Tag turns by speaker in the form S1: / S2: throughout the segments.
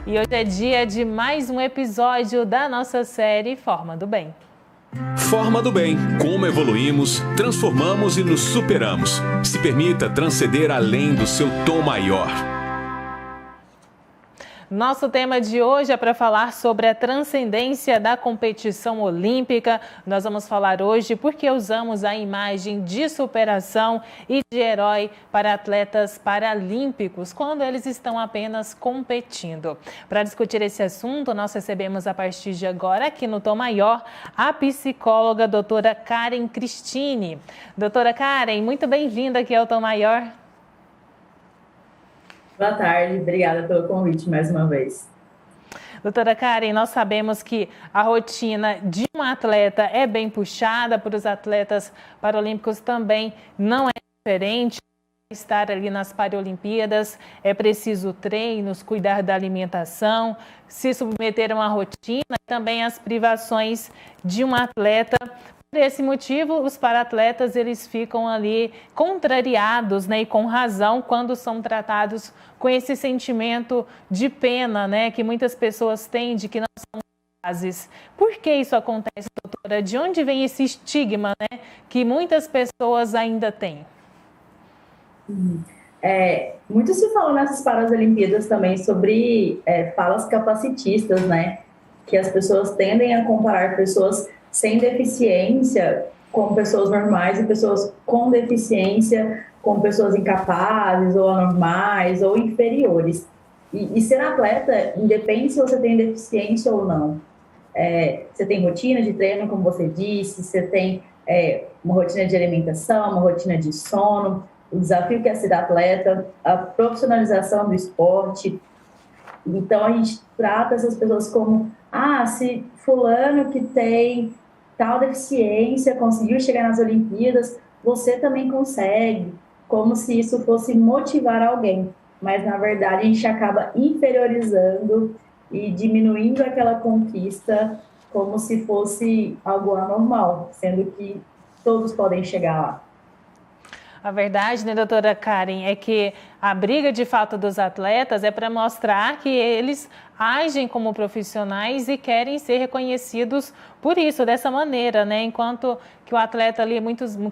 S1: E hoje é dia de mais um episódio da nossa série Forma do Bem.
S2: Forma do Bem. Como evoluímos, transformamos e nos superamos. Se permita transcender além do seu tom maior.
S1: Nosso tema de hoje é para falar sobre a transcendência da competição olímpica. Nós vamos falar hoje porque usamos a imagem de superação e de herói para atletas paralímpicos quando eles estão apenas competindo. Para discutir esse assunto, nós recebemos a partir de agora, aqui no Tom Maior, a psicóloga doutora Karen Cristine. Doutora Karen, muito bem-vinda aqui ao Tom Maior.
S3: Boa tarde, obrigada pelo convite mais uma vez.
S1: Doutora Karen, nós sabemos que a rotina de um atleta é bem puxada, para os atletas paralímpicos também não é diferente. Estar ali nas Paralimpíadas é preciso treinos, cuidar da alimentação, se submeter a uma rotina e também as privações de um atleta. Por esse motivo, os paratletas eles ficam ali contrariados, né, e com razão quando são tratados com esse sentimento de pena, né, que muitas pessoas têm de que não são capazes. Por que isso acontece, doutora? De onde vem esse estigma, né, que muitas pessoas ainda têm?
S3: Muito se fala nessas Paralimpíadas também sobre falas capacitistas, né, que as pessoas tendem a comparar pessoas sem deficiência com pessoas normais e pessoas com deficiência com pessoas incapazes ou anormais ou inferiores. E ser atleta independe se você tem deficiência ou não. Você tem rotina de treino, como você disse, você tem uma rotina de alimentação, uma rotina de sono, o desafio que é ser atleta, a profissionalização do esporte. Então, a gente trata essas pessoas como, se fulano que tem tal deficiência conseguiu chegar nas Olimpíadas, você também consegue, como se isso fosse motivar alguém. Mas, na verdade, a gente acaba inferiorizando e diminuindo aquela conquista como se fosse algo anormal, sendo que todos podem chegar lá.
S1: A verdade, né, doutora Karen, é que a briga de fato dos atletas é para mostrar que eles agem como profissionais e querem ser reconhecidos por isso, dessa maneira, né? Enquanto que o atleta ali,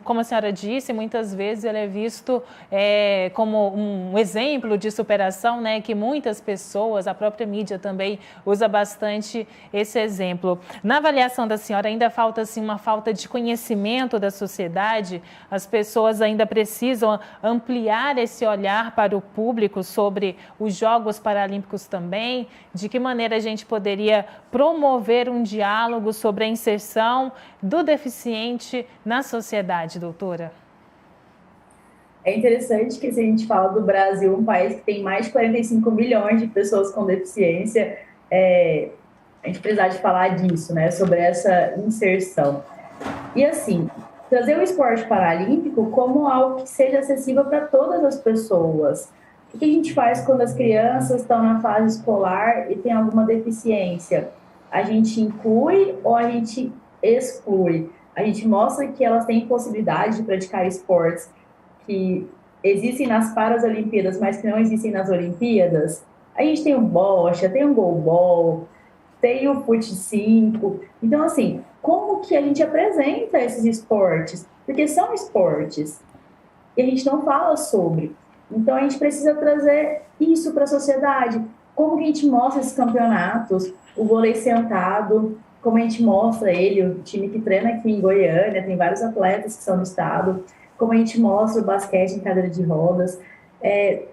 S1: como a senhora disse, muitas vezes ele é visto como um exemplo de superação, né? Que muitas pessoas, a própria mídia também usa bastante esse exemplo. Na avaliação da senhora, ainda falta assim, uma falta de conhecimento da sociedade? As pessoas ainda precisam ampliar esse olhar para o público sobre os Jogos Paralímpicos também? De que maneira a gente poderia promover um diálogo sobre a inserção do deficiente na sociedade, doutora?
S3: É interessante que, se a gente fala do Brasil, um país que tem mais de 45 milhões de pessoas com deficiência, a gente precisa de falar disso, né, sobre essa inserção. E assim, trazer o esporte paralímpico como algo que seja acessível para todas as pessoas. O que a gente faz quando as crianças estão na fase escolar e tem alguma deficiência? A gente inclui ou a gente exclui? A gente mostra que elas têm possibilidade de praticar esportes que existem nas Paralimpíadas, mas que não existem nas Olimpíadas? A gente tem o bocha, tem o goalball, tem o fut-5. Então, assim, como que a gente apresenta esses esportes? Porque são esportes e a gente não fala sobre. Então, a gente precisa trazer isso para a sociedade. Como que a gente mostra esses campeonatos? O vôlei sentado, como a gente mostra ele, o time que treina aqui em Goiânia, tem vários atletas que são do estado. Como a gente mostra o basquete em cadeira de rodas.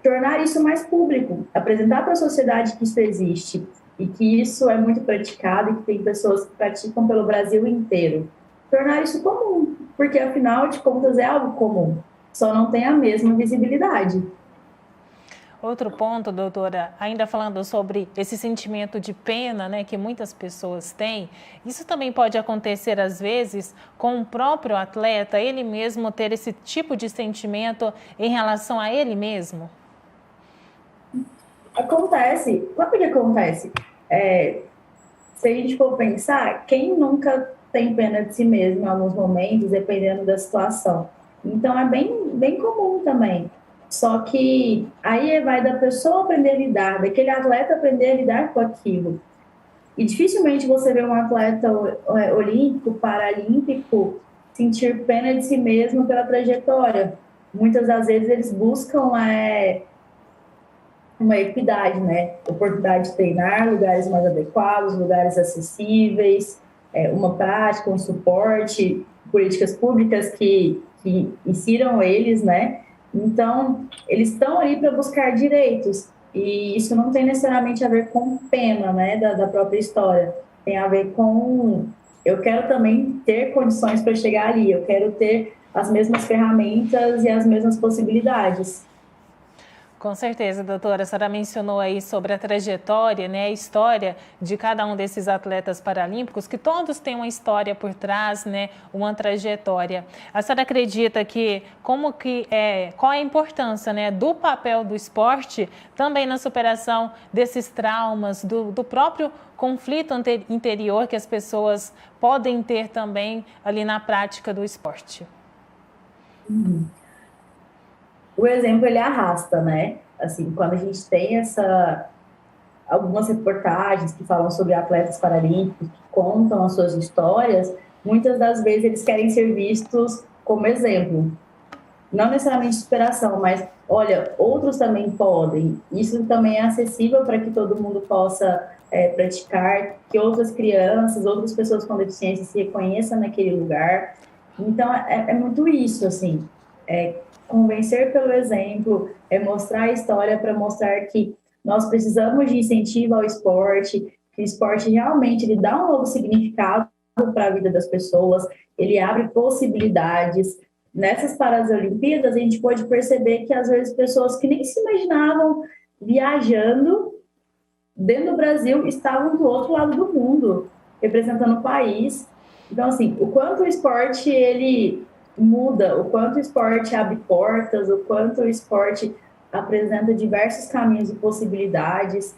S3: Tornar isso mais público, apresentar para a sociedade que isso existe e que isso é muito praticado e que tem pessoas que praticam pelo Brasil inteiro. Tornar isso comum, porque, afinal de contas, é algo comum. Só não tem a mesma visibilidade.
S1: Outro ponto, doutora, ainda falando sobre esse sentimento de pena, né, que muitas pessoas têm, isso também pode acontecer, às vezes, com o próprio atleta, ele mesmo ter esse tipo de sentimento em relação a ele mesmo?
S3: Acontece. Sabe o que acontece? Se a gente for pensar, quem nunca tem pena de si mesmo em alguns momentos, dependendo da situação? Então, é bem comum também. Só que aí vai da pessoa aprender a lidar, daquele atleta aprender a lidar com aquilo. E dificilmente você vê um atleta olímpico, paralímpico, sentir pena de si mesmo pela trajetória. Muitas das vezes eles buscam uma equidade, né? Oportunidade de treinar, lugares mais adequados, lugares acessíveis, uma prática, um suporte, políticas públicas que insiram eles, né? Então, eles estão ali para buscar direitos, e isso não tem necessariamente a ver com pena, né, da própria história. Tem a ver com, eu quero também ter condições para chegar ali, eu quero ter as mesmas ferramentas e as mesmas possibilidades.
S1: Com certeza, doutora. A senhora mencionou aí sobre a trajetória, né, a história de cada um desses atletas paralímpicos, que todos têm uma história por trás, né, uma trajetória. A senhora acredita que, qual é a importância, né, do papel do esporte também na superação desses traumas, do próprio conflito interior que as pessoas podem ter também ali na prática do esporte?
S3: O exemplo, ele arrasta, né? Assim, quando a gente tem algumas reportagens que falam sobre atletas paralímpicos, que contam as suas histórias, muitas das vezes eles querem ser vistos como exemplo. Não necessariamente de superação, mas, olha, outros também podem. Isso também é acessível para que todo mundo possa praticar, que outras crianças, outras pessoas com deficiência se reconheçam naquele lugar. Então, é muito isso, assim, convencer pelo exemplo, mostrar a história para mostrar que nós precisamos de incentivo ao esporte, que o esporte realmente ele dá um novo significado para a vida das pessoas, ele abre possibilidades. Nessas Paralimpíadas, a gente pode perceber que, às vezes, pessoas que nem se imaginavam viajando dentro do Brasil estavam do outro lado do mundo, representando o país. Então, assim, o quanto o esporte, ele muda, o quanto o esporte abre portas, o quanto o esporte apresenta diversos caminhos e possibilidades.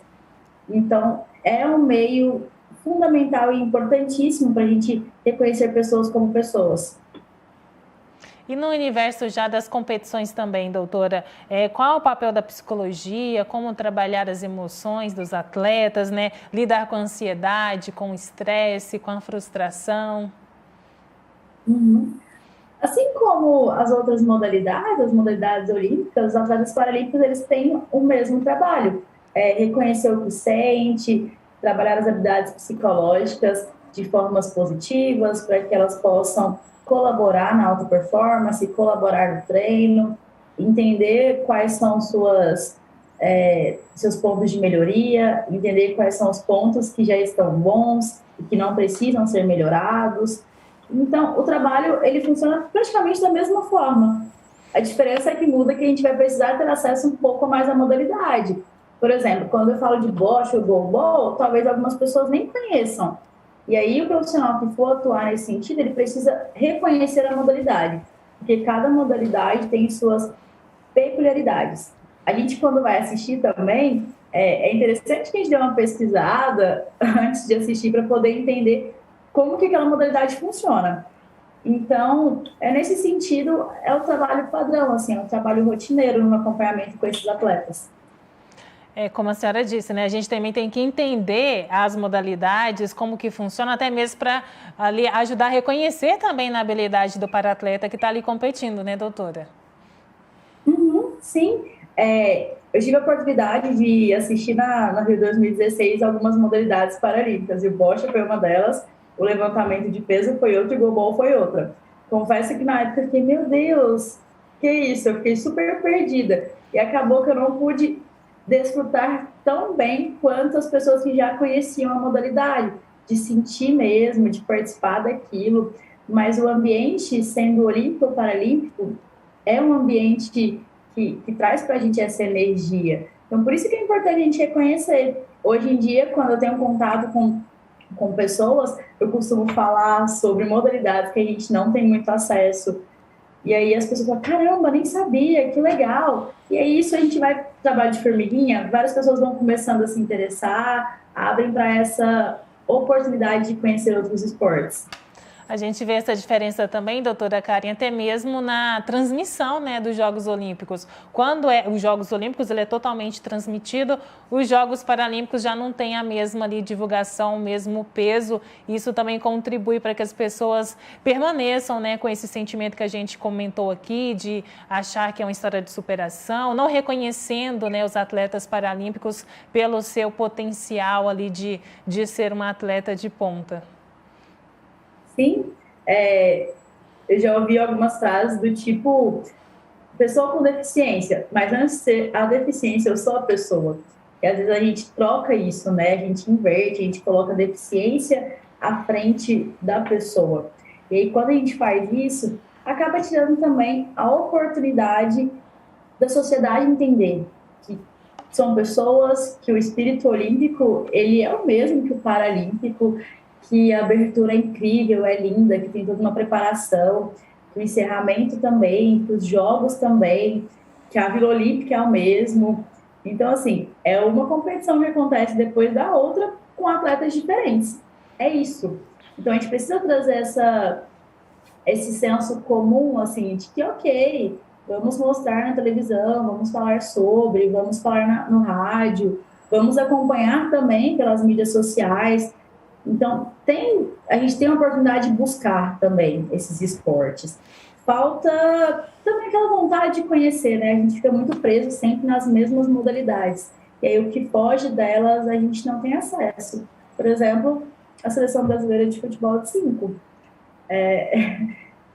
S3: Então, é um meio fundamental e importantíssimo para a gente reconhecer pessoas como pessoas.
S1: E no universo já das competições também, doutora, qual é o papel da psicologia, como trabalhar as emoções dos atletas, né? Lidar com a ansiedade, com o estresse, com a frustração?
S3: Assim como as outras modalidades, as modalidades olímpicas, os atletas paralímpicos, eles têm o mesmo trabalho. Reconhecer o que sente, trabalhar as habilidades psicológicas de formas positivas, para que elas possam colaborar na alta performance, colaborar no treino, entender quais são seus pontos de melhoria, entender quais são os pontos que já estão bons e que não precisam ser melhorados. Então, o trabalho, ele funciona praticamente da mesma forma. A diferença é que muda, que a gente vai precisar ter acesso um pouco mais à modalidade. Por exemplo, quando eu falo de boxe ou goalball, talvez algumas pessoas nem conheçam. E aí, o profissional que for atuar nesse sentido, ele precisa reconhecer a modalidade, porque cada modalidade tem suas peculiaridades. A gente, quando vai assistir também, é interessante que a gente dê uma pesquisada antes de assistir para poder entender como que aquela modalidade funciona. Então, nesse sentido, é o trabalho padrão, assim, é um trabalho rotineiro no acompanhamento com esses atletas.
S1: Como a senhora disse, né? A gente também tem que entender as modalidades, como que funciona, até mesmo para ali ajudar a reconhecer também na habilidade do paratleta que está ali competindo, né, doutora?
S3: Sim. Eu tive a oportunidade de assistir na Rio 2016 algumas modalidades paralímpicas, e o boxe foi uma delas, o levantamento de peso foi outra e o goalball foi outra. Confesso que na época eu fiquei, meu Deus, que isso? Eu fiquei super perdida. E acabou que eu não pude desfrutar tão bem quanto as pessoas que já conheciam a modalidade, de sentir mesmo, de participar daquilo. Mas o ambiente, sendo olímpico ou paralímpico, é um ambiente que traz para a gente essa energia. Então, por isso que é importante a gente reconhecer. Hoje em dia, quando eu tenho contato com pessoas, eu costumo falar sobre modalidades que a gente não tem muito acesso. E aí as pessoas falam, caramba, nem sabia, que legal. E aí isso a gente vai trabalho de formiguinha, várias pessoas vão começando a se interessar, abrem para essa oportunidade de conhecer outros esportes.
S1: A gente vê essa diferença também, doutora Karen, até mesmo na transmissão, né, dos Jogos Olímpicos. Quando os Jogos Olímpicos ele é totalmente transmitido, os Jogos Paralímpicos já não têm a mesma ali, divulgação, o mesmo peso. Isso também contribui para que as pessoas permaneçam, né, com esse sentimento que a gente comentou aqui, de achar que é uma história de superação, não reconhecendo, né, os atletas paralímpicos pelo seu potencial ali de ser uma atleta de ponta.
S3: Sim, eu já ouvi algumas frases do tipo, pessoa com deficiência, mas antes de ser a deficiência, eu sou a pessoa. E às vezes a gente troca isso, né? A gente inverte, a gente coloca a deficiência à frente da pessoa. E aí, quando a gente faz isso, acaba tirando também a oportunidade da sociedade entender que são pessoas, que o espírito olímpico, ele é o mesmo que o paralímpico, que a abertura é incrível, é linda, que tem toda uma preparação, que o encerramento também, que os jogos também, que a Vila Olímpica é o mesmo. Então, assim, é uma competição que acontece depois da outra com atletas diferentes. É isso. Então, a gente precisa trazer esse senso comum, assim, de que, ok, vamos mostrar na televisão, vamos falar sobre, vamos falar no rádio, vamos acompanhar também pelas mídias sociais. Então, a gente tem a oportunidade de buscar também esses esportes. Falta também aquela vontade de conhecer, né? A gente fica muito preso sempre nas mesmas modalidades. E aí, o que foge delas, a gente não tem acesso. Por exemplo, a Seleção Brasileira de Futebol de 5.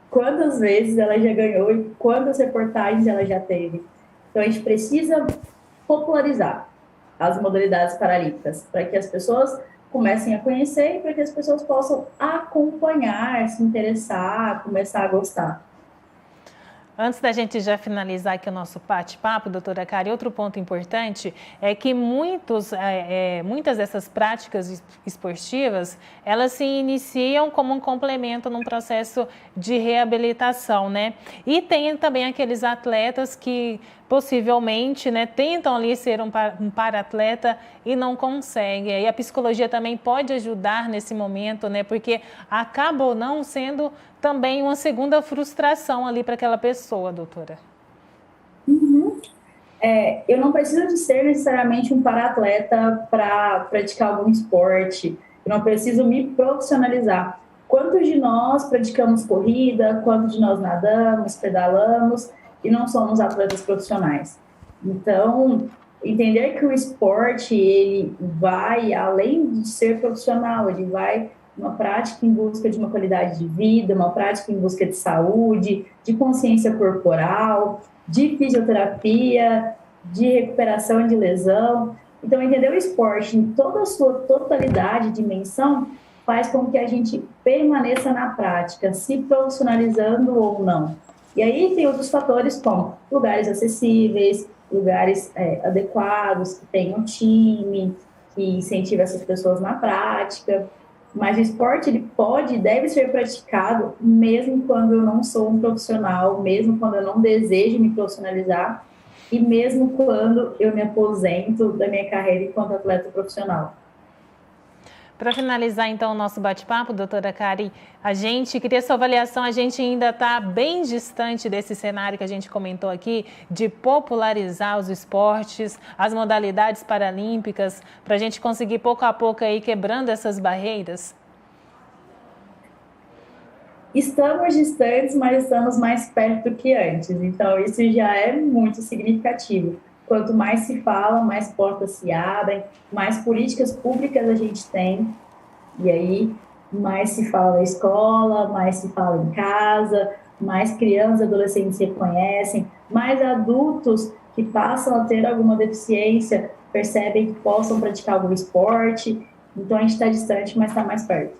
S3: Quantas vezes ela já ganhou e quantas reportagens ela já teve. Então, a gente precisa popularizar as modalidades paralímpicas para que as pessoas comecem a conhecer e para que as pessoas possam acompanhar, se interessar, começar a gostar.
S1: Antes da gente já finalizar aqui o nosso bate-papo, doutora Karen, outro ponto importante é que muitas dessas práticas esportivas, elas se iniciam como um complemento num processo de reabilitação, né? E tem também aqueles atletas que possivelmente, né, tentam ali ser um para-atleta e não conseguem. E a psicologia também pode ajudar nesse momento, né, porque acaba ou não sendo também uma segunda frustração ali para aquela pessoa, doutora.
S3: Uhum. Eu não preciso de ser necessariamente um para-atleta para praticar algum esporte, eu não preciso me profissionalizar. Quantos de nós praticamos corrida, quantos de nós nadamos, pedalamos, e não somos atletas profissionais? Então, entender que o esporte, ele vai além de ser profissional, ele vai uma prática em busca de uma qualidade de vida, uma prática em busca de saúde, de consciência corporal, de fisioterapia, de recuperação de lesão. Então, entender o esporte em toda a sua totalidade, dimensão, faz com que a gente permaneça na prática, se profissionalizando ou não. E aí tem outros fatores como lugares acessíveis, lugares adequados, que tenham time, que incentive essas pessoas na prática. Mas o esporte, ele pode e deve ser praticado mesmo quando eu não sou um profissional, mesmo quando eu não desejo me profissionalizar e mesmo quando eu me aposento da minha carreira enquanto atleta profissional.
S1: Para finalizar, então, o nosso bate-papo, doutora Karen, a gente queria sua avaliação, a gente ainda está bem distante desse cenário que a gente comentou aqui, de popularizar os esportes, as modalidades paralímpicas, para a gente conseguir pouco a pouco aí quebrando essas barreiras?
S3: Estamos distantes, mas estamos mais perto do que antes, então isso já é muito significativo. Quanto mais se fala, mais portas se abrem, mais políticas públicas a gente tem, e aí mais se fala na escola, mais se fala em casa, mais crianças e adolescentes se reconhecem, mais adultos que passam a ter alguma deficiência percebem que possam praticar algum esporte. Então a gente está distante, mas está mais perto.